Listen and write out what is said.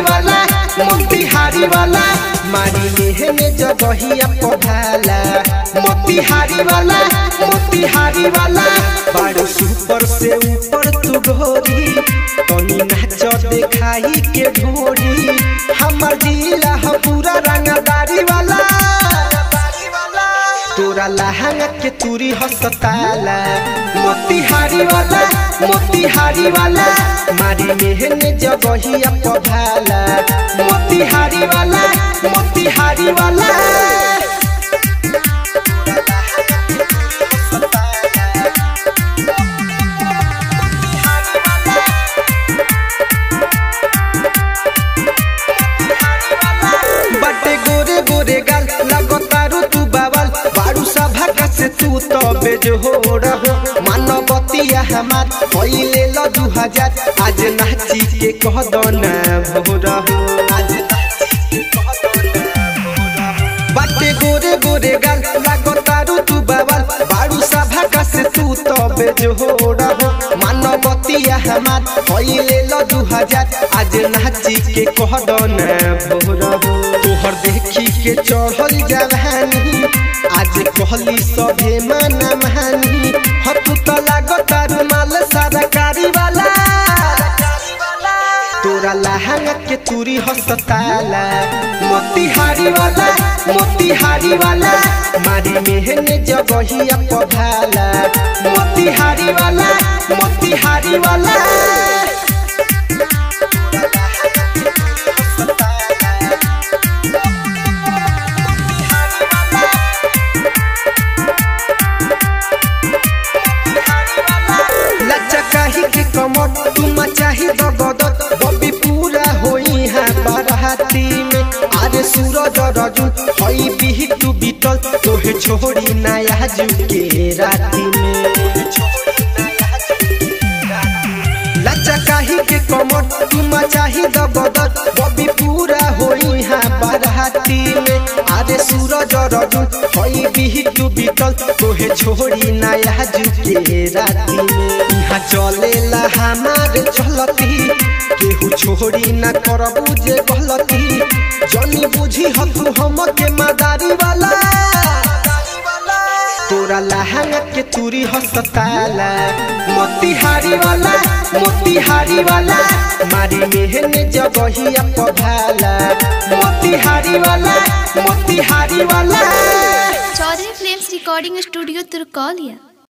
वाला मोतिहारी वाला मारी मेहने जगहिया पभाला मोतिहारी वाला बारू सुपर से ऊपर तू घोरी तनी नाच देखाई के ढोरी हमर जिला ह पूरा रंगदारी वाला तोरा लहंगा के तुरी हसताला मोतिहारी वाला मारी मेहने जगहिया पभाला मोतिहारी वाला बटे गोरे गोरे गाल लगतारू तू बावल बारू सभा से तू तो बेजोड़ हो मानवतिया हमार पहिले ल 2000 आज नाची के कह दो ना भोर हो बटे गोरे गोरे गाल लगतारू तू बावल बारू सभा से तू तो बेजोड़ हो मानवतिया हमार पहिले ल 2000 आज नाची के कह दो ना भोर हो तोहर देखी के चढ़ल जवानी आज कहली सभे माना महानी हतु त लागतारू माल सरकारी वाला तोरा लहंगा के तुरी हसताला मोतिहारी वाला मारी मेहने जगहिया पभाला मोतिहारी वाला के कमर तुम चाही दगदत बबी पूरा होई है बरहाती में आरे सूरज रजुन हई बिही तू बीतल तोहे छोड़ी नया जुके राती में लच्चा काही के कमर तुम चाही दगदत बबी पूरा होई है बरहाती में आरे सूरज रजुन हई बिही तू बीतल तोहे छोड़ी नया जुके राती में चलेला हमारे चलती केहू छोड़ी न करबू जे गलती जनी बुझी हतु हम के मदारी वाला तोरा लहंगा के तुरी हसताला मोतिहारी वाला मारी मेहने जगहिया पभाला मोतिहारी वाला Chaudhary films recording studio Turkaulia.